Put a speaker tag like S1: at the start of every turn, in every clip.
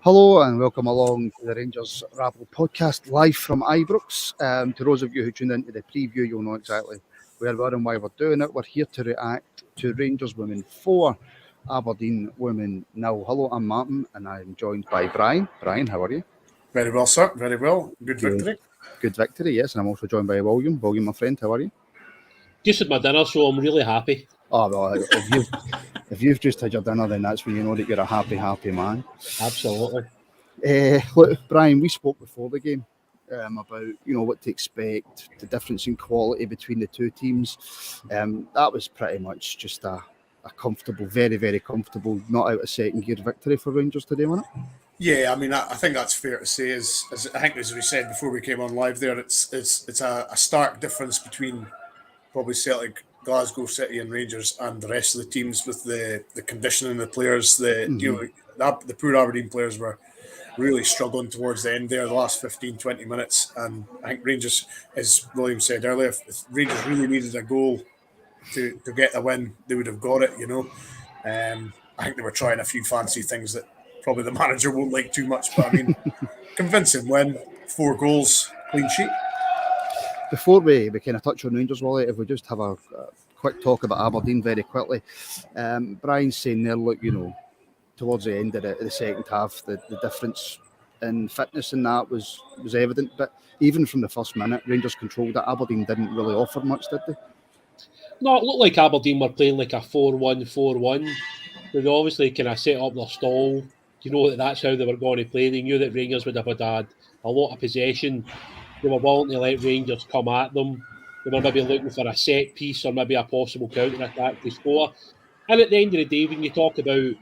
S1: Hello and welcome along to the Rangers Rabble podcast live from Ibrox. To those of you who tuned into the preview, you'll know exactly where we are and why we're doing it. We're here to react to Rangers women 4, Aberdeen women 0. Hello, I'm Martin and I'm joined by Brian. Brian, how are you?
S2: Very well, sir. Very well. Good victory.
S1: Good victory, yes. And I'm also joined by William. William, my friend, how are you?
S3: Just had my dinner, so I'm really happy.
S1: Oh, well, if you've just had your dinner, then that's when you know that you're a happy man.
S3: Absolutely.
S1: Look, Brian, we spoke before the game about what to expect, the difference in quality between the two teams. That was pretty much just a comfortable, very, very comfortable, not out of second gear victory for Rangers today, wasn't it?
S2: Yeah, I mean, I think that's fair to say. As I think, as we said before we came on live, there, it's a stark difference between probably Celtic, Glasgow City, and Rangers, and the rest of the teams with the conditioning of the players. The poor Aberdeen players were really struggling towards the end there, the last 15-20 minutes. And I think Rangers, as William said earlier, if Rangers really needed a goal to get a win, they would have got it. I think they were trying a few fancy things that probably the manager won't like too much, but I mean, convincing win, 4 goals, clean sheet.
S1: Before we kind of touch on Rangers, Wally, if we just have a quick talk about Aberdeen very quickly. Brian's saying there, look, towards the end of the second half, the difference in fitness and that was evident. But even from the first minute, Rangers controlled it. Aberdeen didn't really offer much, did they?
S3: No, it looked like Aberdeen were playing like a 4-1-4-1. They obviously kind of set up their stall. That's how they were going to play. They knew that Rangers would have had a lot of possession. They were willing to let Rangers come at them. They were maybe looking for a set piece or maybe a possible counter-attack to score. And at the end of the day, when you talk about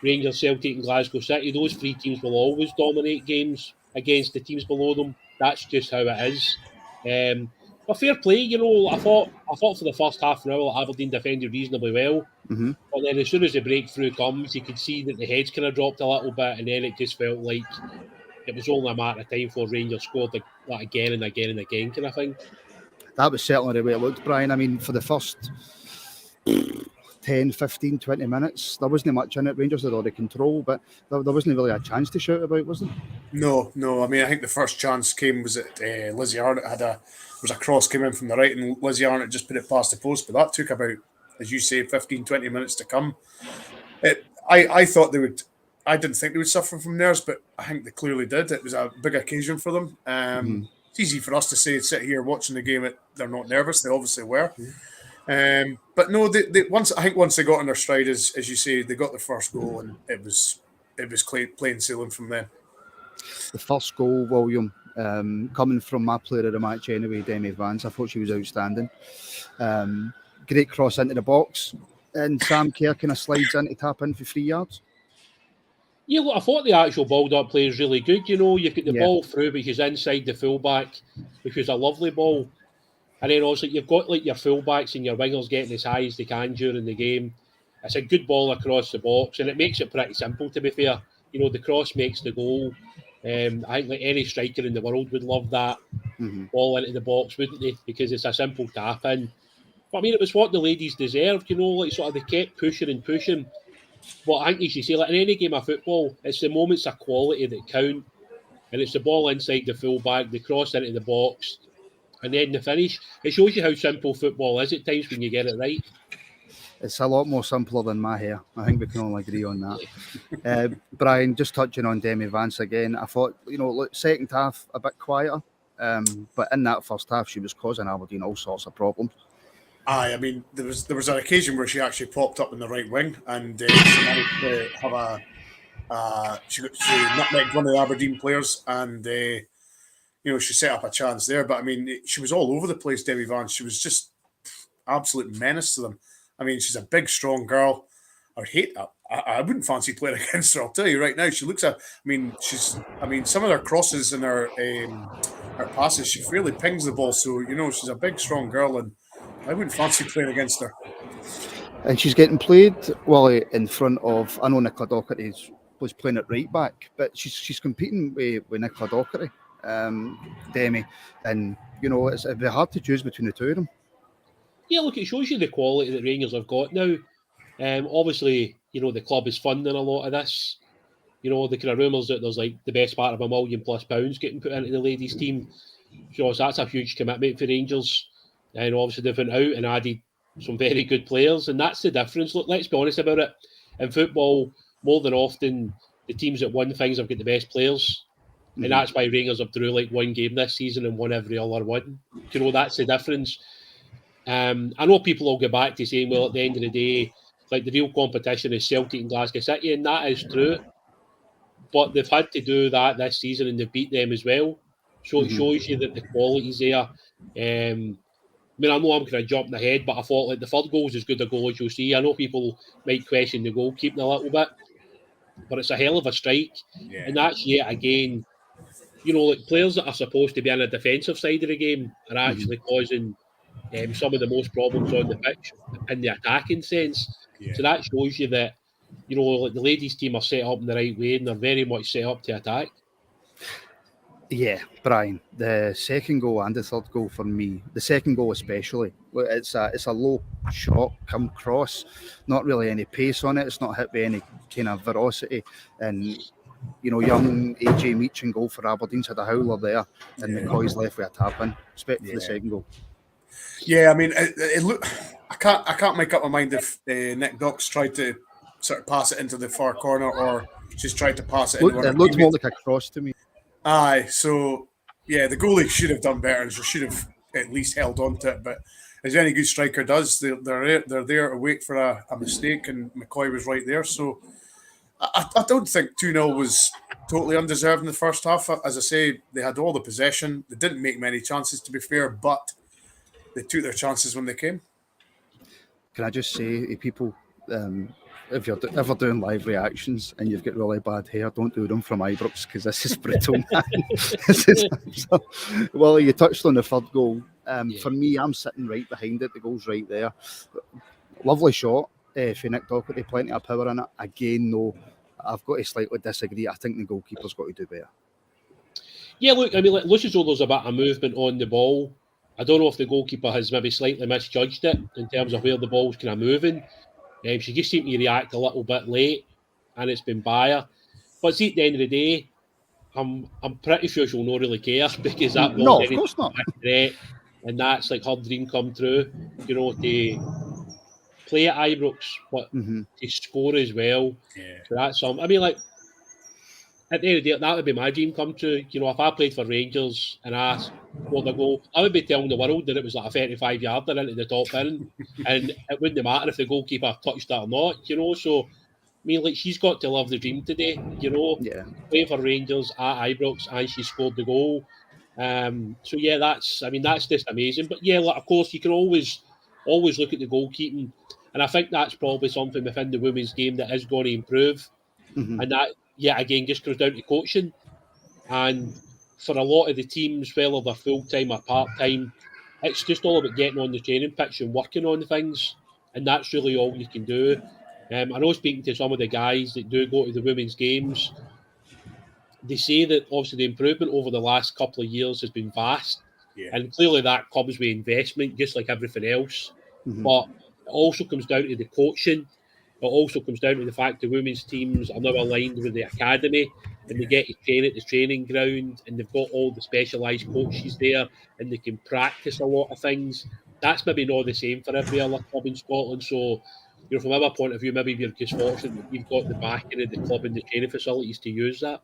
S3: Rangers, Celtic and Glasgow City, those 3 teams will always dominate games against the teams below them. That's just how it is. But fair play, I thought for the first half an hour Aberdeen defended reasonably well.
S1: Mm-hmm.
S3: But then as soon as the breakthrough comes, you could see that the heads kind of dropped a little bit, and then it just felt like it was only a matter of time before Rangers scored that again and again and again kind of thing.
S1: That was certainly the way it looked, Brian. I mean, for the first 10, 15, 20 minutes, there wasn't much in it. Rangers had all the control, but there wasn't really a chance to shout about, was there?
S2: No. I mean, I think the first chance came was that Lizzie Arnott was a cross came in from the right, and Lizzie Arnott just put it past the post. But that took about, as you say, 15, 20 minutes to come. I thought they would. I didn't think they would suffer from nerves, but I think they clearly did. It was a big occasion for them. It's easy for us to sit here watching the game. They're not nervous. They obviously were. But no, once they got on their stride, as you say, they got the first goal, and it was plain sailing from them.
S1: The first goal, William, coming from my player of the match anyway, Demi Vance. I thought she was outstanding. Great cross into the box, and Sam Kerr kind of slides in to tap in for 3 yards.
S3: Yeah, look, I thought the actual ball-up play is really good. You've got the ball through, which is inside the fullback, which was a lovely ball. And then also you've got like your fullbacks and your wingers getting as high as they can during the game. It's a good ball across the box, and it makes it pretty simple, to be fair. The cross makes the goal. I think like any striker in the world would love that ball into the box, wouldn't they? Because it's a simple tap in. But I mean, it was what the ladies deserved, like sort of they kept pushing and pushing. But I think, as you say, like in any game of football, it's the moments of quality that count. And it's the ball inside the fullback, the cross into the box, and then the finish. It shows you how simple football is at times when you get it right.
S1: It's a lot more simpler than my hair. I think we can all agree on that. Brian, just touching on Demi Vance again, I thought, look, second half a bit quieter, but in that first half she was causing Aberdeen all sorts of problems.
S2: I mean, there was an occasion where she actually popped up in the right wing, and she managed to have she nutmegged one of the Aberdeen players, and she set up a chance there. But I mean, she was all over the place, Demi Vance. She was just absolute menace to them. I mean, she's a big, strong girl. I wouldn't fancy playing against her. I'll tell you right now. She looks some of her crosses and her passes, she really pings the ball. So she's a big, strong girl, and I wouldn't fancy playing against her.
S1: And she's getting played in front of. I know Nicola Docherty was playing at right back, but she's competing with Nicola Docherty, Demi, and it'd be hard to choose between the two of them.
S3: Yeah, look, it shows you the quality that Rangers have got now. Obviously, the club is funding a lot of this. You know, the kind of rumours that there's like the best part of £1 million+ getting put into the ladies' team. So that's a huge commitment for Rangers. And obviously they've went out and added some very good players, and that's the difference. Look, let's be honest about it. In football, more than often, the teams that win things have got the best players. And that's why Rangers have drew like one game this season and won every other one. You know, that's the difference. I know people will go back to saying, well, at the end of the day, like the real competition is Celtic and Glasgow City, and that is true. But they've had to do that this season and they've beat them as well. So it shows you that the quality's there. I mean, I know I'm kind of jumping ahead, but I thought like the third goal was as good a goal as you'll see. I know people might question the goalkeeping a little bit, but it's a hell of a strike.
S2: Yeah.
S3: And that's yet again, you know, like players that are supposed to be on the defensive side of the game are actually causing some of the most problems on the pitch in the attacking sense.
S2: Yeah.
S3: So that shows you that, you know, like the ladies' team are set up in the right way and they're very much set up to attack.
S1: Yeah, Brian, the second goal and the third goal for me, the second goal especially, it's a low shot come cross, not really any pace on it, it's not hit with any kind of ferocity, and you know, young AJ Meachin goal for Aberdeen's had a howler there, and McCoy's left with a tap in. Respect for the second goal.
S2: Yeah, I mean, it look. I can't make up my mind if Nick Dock's tried to sort of pass it into the far corner or just tried to pass it.
S1: It looked more like a cross to me.
S2: Aye, so yeah, the goalie should have done better and should have at least held on to it. But as any good striker does, they're there to wait for a mistake, and McCoy was right there. So I don't think 2-0 was totally undeserved in the first half. As I say, they had all the possession. They didn't make many chances, to be fair, but they took their chances when they came. Can
S1: I just say to people, if you're ever doing live reactions and you've got really bad hair, don't do them from Ibrox, because this is brutal, man. Well, you touched on the third goal. For me, I'm sitting right behind it. The goal's right there. Lovely shot for Nick Docherty, plenty of power in it. Again, though, I've got to slightly disagree. I think the goalkeeper's got to do better. Yeah, look, I mean, it looks as though there's a bit of movement on the ball. I don't know if the goalkeeper has maybe slightly misjudged it in terms of where the ball's kind of moving. She just seemed to react a little bit late, and it's been Bayer. But see, at the end of the day, I'm pretty sure she'll not really care, because that ball, no, of course not.
S3: Threat, and that's like her dream come true. You know, to play at Ibrox, but to score as well. Yeah. So that's something. I mean, like, at the end of the day, that would be my dream come true. You know, if I played for Rangers and I scored a goal, I would be telling the world that it was like a 35-yarder into the top bin, and it wouldn't matter if the goalkeeper touched it or not, you know. So, I mean, like, she's got to live the dream today, you know. Yeah. Playing for Rangers at Ibrox, and she scored the goal. So, yeah, that's just amazing. But, yeah, like, of course, you can always look at the goalkeeping, and I think that's probably something within the women's game that is going to improve. And that, yeah, again, just goes down to coaching. And for a lot of the teams, whether they're full-time or part-time, it's just all about getting on the training pitch and working on things. And that's really all you can do. I know, speaking to some of the guys that do go to the women's games, they say that obviously the improvement over the last couple of years has been vast. Yeah. And clearly that comes with investment, just like everything else. But it also comes down to the coaching. It also comes down to the fact that women's teams are now aligned with the academy, and they get to train at the training ground, and they've got all the specialised coaches there, and they can practice a lot of things. That's maybe not the same for every other club in Scotland. So, you know, from our point of view, maybe we're just fortunate that we've got the backing of the club and the training facilities to use that.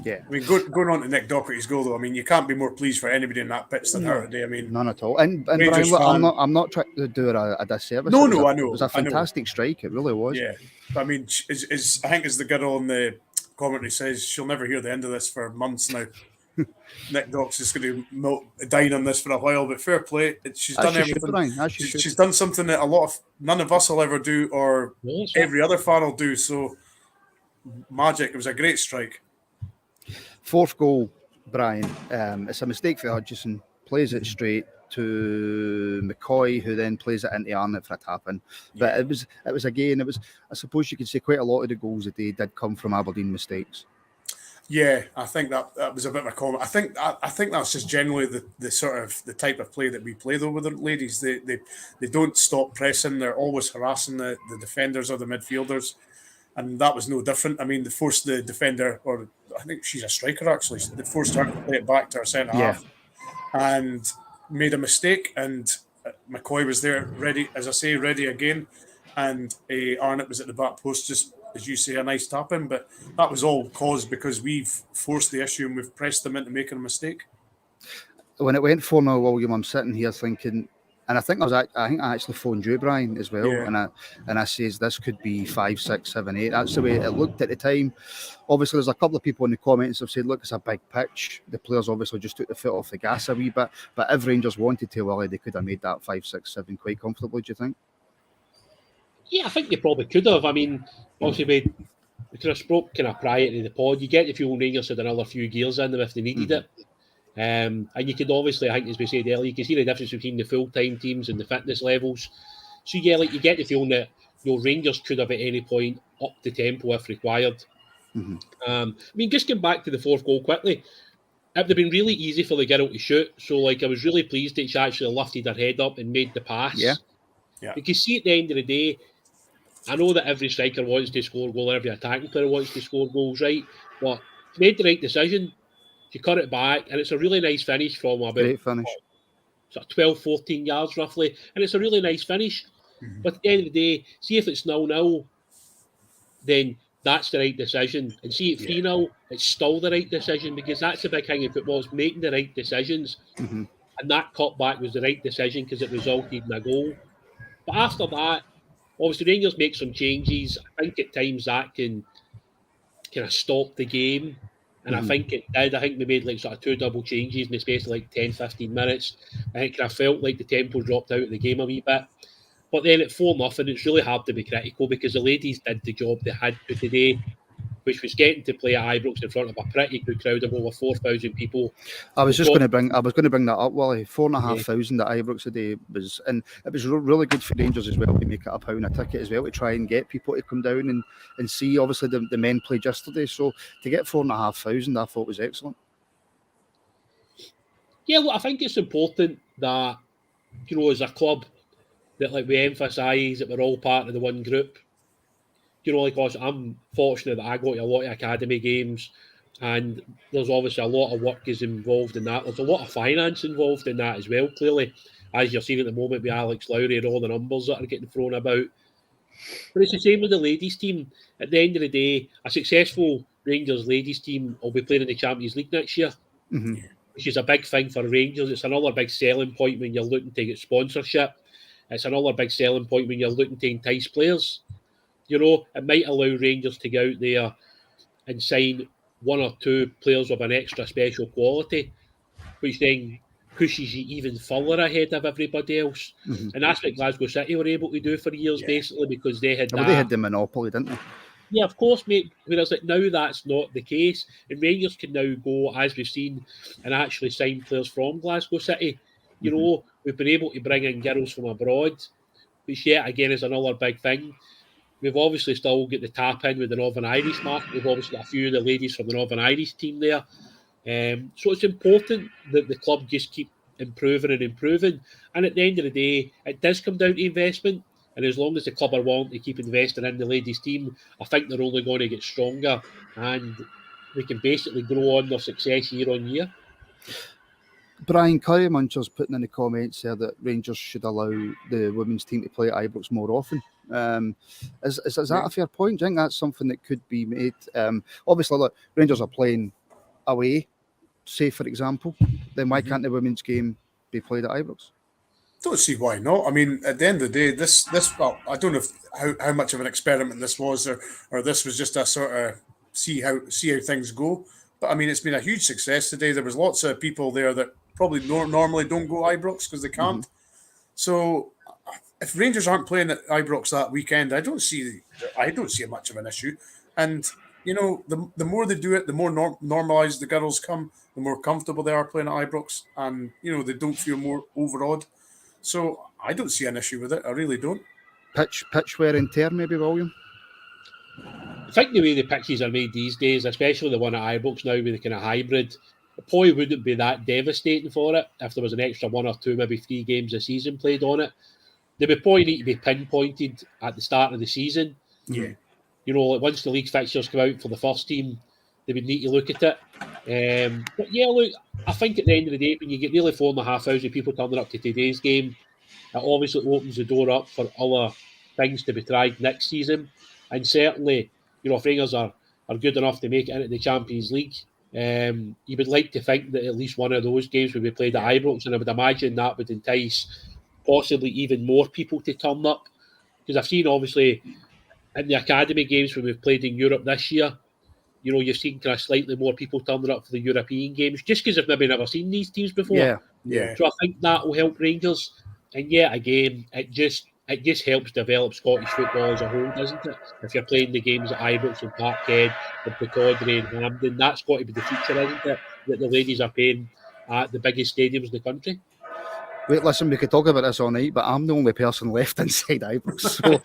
S2: Yeah, I mean, going on to Nick Docherty's goal, though, I mean, you can't be more pleased for anybody in that pitch than her today. I mean,
S1: none at all. And Brian, I'm not trying to do her a disservice.
S2: No, I know.
S1: It was a fantastic strike. It really was.
S2: Yeah, I mean, I think as the girl on the commentary says, she'll never hear the end of this for months now. Nick Dock's just going to dine on this for a while, but fair play. She's done everything. She's done something that none of us will ever do, or every other fan will do. So magic. It was a great strike.
S1: Fourth goal, Brian. It's a mistake for Hutchison. Plays it straight to McCoy, who then plays it into Arnott for a tap in. But it was I suppose you could say quite a lot of the goals that they did come from Aberdeen mistakes.
S2: Yeah, I think that was a bit of a comment. I think that's just generally the sort of the type of play that we play though with the ladies. They don't stop pressing. They're always harassing the defenders or the midfielders. and that was no different. I mean, they forced the defender, or I think she's a striker actually, they forced her to play it back to her centre half, and made a mistake, and McCoy was there ready, as I say, ready again, and Arnott was at the back post, just as you say, a nice tap in, but that was all caused because we've forced the issue and we've pressed them into making a mistake.
S1: When it went 4-0, William, I'm sitting here thinking, and I think I actually phoned you, Brian, as well, and I says this could be 5, 6, 7, 8. That's the way it looked at the time. Obviously, there's a couple of people in the comments have said, look, it's a big pitch. The players obviously just took the foot off the gas a wee bit, but if Rangers wanted to, Willie, they could have made that 5, 6, 7 quite comfortably, do you think?
S3: Yeah, I think they probably could have. I mean, obviously, we could have spoke kind of prior to the pod. You get the few Rangers had another few gears in them if they needed it. And you could obviously, I think, as we said earlier, you can see the difference between the full-time teams and the fitness levels. So yeah, like you get the feeling that Rangers could have at any point up the tempo if required. I mean, just getting back to the fourth goal quickly, it would have been really easy for the girl to shoot. So like, I was really pleased that she actually lifted her head up and made the pass.
S2: Yeah.
S3: You can see at the end of the day, I know that every striker wants to score goals, every attacking player wants to score goals, right? But she made the right decision. She cut it back, and it's a really nice finish from about
S1: Great finish.
S3: Sort of 12, 14 yards roughly, and it's a really nice finish. But at the end of the day, see if it's 0-0, then that's the right decision. And see at 3-0, it's still the right decision, because that's the big thing in football, is making the right decisions. And that cutback was the right decision because it resulted in a goal. But after that, obviously Rangers make some changes. I think at times that can kind of stop the game. And I think it did. I think we made like sort of 2 double changes in the space of like 10, 15 minutes. I think I felt like the tempo dropped out of the game a wee bit. But then at 4-0, it's really hard to be critical because the ladies did the job they had to today, which was getting to play at Ibrox in front of a pretty good crowd of over 4,000 people.
S1: I was going to bring that up, Willie. 4,500 at Ibrox today was, and it was really good for Rangers as well to make it £1 a ticket as well, to try and get people to come down and see. Obviously, the men played yesterday, so to get 4,500, I thought was excellent.
S3: Yeah, well, I think it's important that, as a club, that like we emphasise that we're all part of the one group. Like us, I'm fortunate that I go to a lot of academy games, and there's obviously a lot of work is involved in that. There's a lot of finance involved in that as well, clearly, as you're seeing at the moment with Alex Lowry and all the numbers that are getting thrown about. But it's the same with the ladies team. At the end of the day, a successful Rangers ladies team will be playing in the Champions League next year, which is a big thing for Rangers. It's another big selling point when you're looking to get sponsorship. It's another big selling point when you're looking to entice players. It might allow Rangers to go out there and sign 1 or 2 players of an extra special quality, which then pushes you even further ahead of everybody else. And that's what Glasgow City were able to do for years, basically, because they had
S1: They had the monopoly, didn't they?
S3: Yeah, of course, mate. Whereas like now that's not the case. And Rangers can now go, as we've seen, and actually sign players from Glasgow City. We've been able to bring in girls from abroad, which yet again is another big thing. We've obviously still got the tap in with the Northern Irish market. We've obviously got a few of the ladies from the Northern Irish team there. So it's important that the club just keep improving and improving. And at the end of the day, it does come down to investment. And as long as the club are wanting to keep investing in the ladies team, I think they're only going to get stronger. And we can basically grow on their success year on year.
S1: Brian Curry Muncher's putting in the comments there that Rangers should allow the women's team to play at Ibrox more often. Is that a fair point? Do you think that's something that could be made? Obviously, look, Rangers are playing away, say for example. Then why can't the women's game be played at Ibrox?
S2: Don't see why not. I mean, at the end of the day, this well, I don't know how much of an experiment this was, or this was just a sort of see how things go. But I mean, it's been a huge success today. There was lots of people there that probably normally don't go Ibrox because they can't. So if Rangers aren't playing at Ibrox that weekend, I don't see much of an issue. And the more they do it, the more normalised the girls come, the more comfortable they are playing at Ibrox, and they don't feel more overawed. So I don't see an issue with it. I really don't.
S1: Pitch wear and tear, maybe, William?
S3: I think the way the pitches are made these days, especially the one at Ibrox now with the kind of hybrid, it probably wouldn't be that devastating for it if there was an extra 1 or 2, maybe 3 games a season played on it. They would probably need to be pinpointed at the start of the season.
S2: Yeah.
S3: You know, like once the league fixtures come out for the first team, they would need to look at it. But yeah, look, I think at the end of the day, when you get nearly 4,500 people turning up to today's game, it obviously opens the door up for other things to be tried next season. And certainly, you know, if Rangers are good enough to make it into the Champions League, you would like to think that at least one of those games would be played at Ibrox, and I would imagine that would entice possibly even more people to turn up. Because I've seen, obviously, in the academy games when we've played in Europe this year, you know, you've seen kind of slightly more people turning up for the European games, just because they've maybe never seen these teams before.
S1: Yeah.
S3: So I think that will help Rangers. And yet again, it just helps develop Scottish football as a whole, doesn't it? If you're playing the games at Ibrox and Parkhead and Pittodrie and Hampden, that's got to be the future, isn't it? That the ladies are playing at the biggest stadiums in the country.
S1: Wait, listen, we could talk about this all night, but I'm the only person left inside Ibrox, so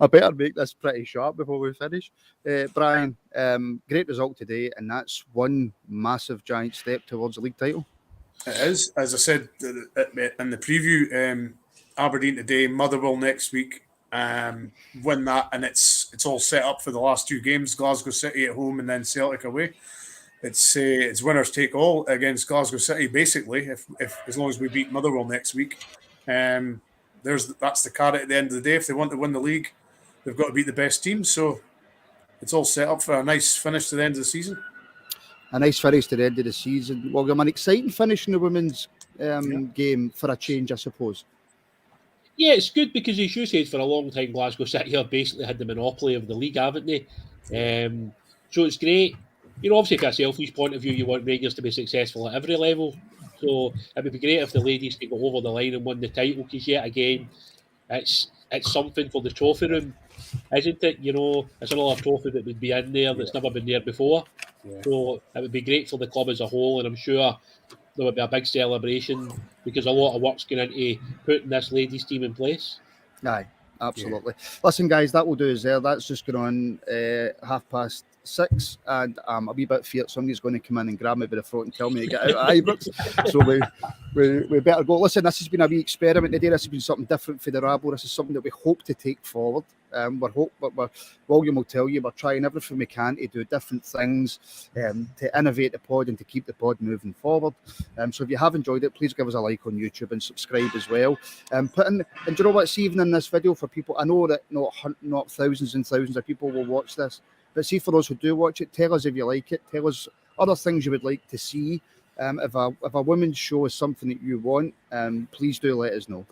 S1: I better make this pretty sharp before we finish. Brian, great result today, and that's one massive, giant step towards the league title.
S2: It is, as I said in the preview, Aberdeen today, Motherwell next week. Win that, and it's all set up for the last two games: Glasgow City at home and then Celtic away. It's winners take all against Glasgow City, basically. If as long as we beat Motherwell next week, that's the carrot at the end of the day. If they want to win the league, they've got to beat the best team. So it's all set up for a nice finish to the end of the season.
S1: A nice finish to the end of the season. Well, an exciting finish in the women's game for a change, I suppose.
S3: Yeah, it's good because, as you said, for a long time, Glasgow City have basically had the monopoly of the league, haven't they? So it's great. You know, obviously, from a selfish point of view, you want Rangers to be successful at every level. So it would be great if the ladies could go over the line and win the title, because yet again, it's something for the trophy room, isn't it? You know, it's another trophy that would be in there that's never been there before.
S2: Yeah.
S3: So it would be great for the club as a whole, and I'm sure there would be a big celebration because a lot of work's going into putting this ladies' team in place.
S1: Aye, absolutely. Yeah. Listen, guys, that will do us there. That's just going on 6:30, and I'm a wee bit feared somebody's going to come in and grab me by the throat and tell me to get out of Ibrox. So we better go. Listen, this has been a wee experiment today. This has been something different for the Rabble. This is something that we hope to take forward. William will tell you, we're trying everything we can to do different things to innovate the pod and to keep the pod moving forward. So if you have enjoyed it, please give us a like on YouTube and subscribe as well. And do you know what's even in this video for people? I know that not thousands and thousands of people will watch this, but see, for those who do watch it, tell us if you like it. Tell us other things you would like to see. If a women's show is something that you want, please do let us know.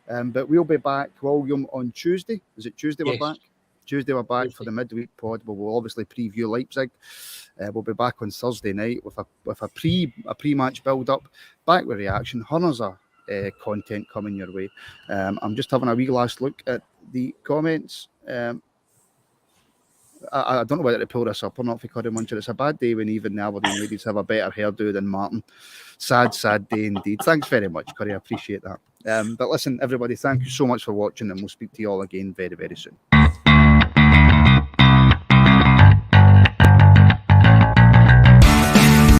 S1: But we'll be back, William, on Tuesday. Is it Tuesday we're back? Tuesday we're back for the midweek pod. We'll obviously preview Leipzig. We'll be back on Thursday night with a pre-match build-up. Back with reaction. Hundreds of content coming your way. I'm just having a wee last look at the comments. I don't know whether to pull this up or not for Cuddy Muncher. It's a bad day when even the Aberdeen ladies have a better hairdo than Martin. Sad day indeed. Thanks very much, Curry. I appreciate that. But listen, everybody, thank you so much for watching, and we'll speak to you all again very, very soon.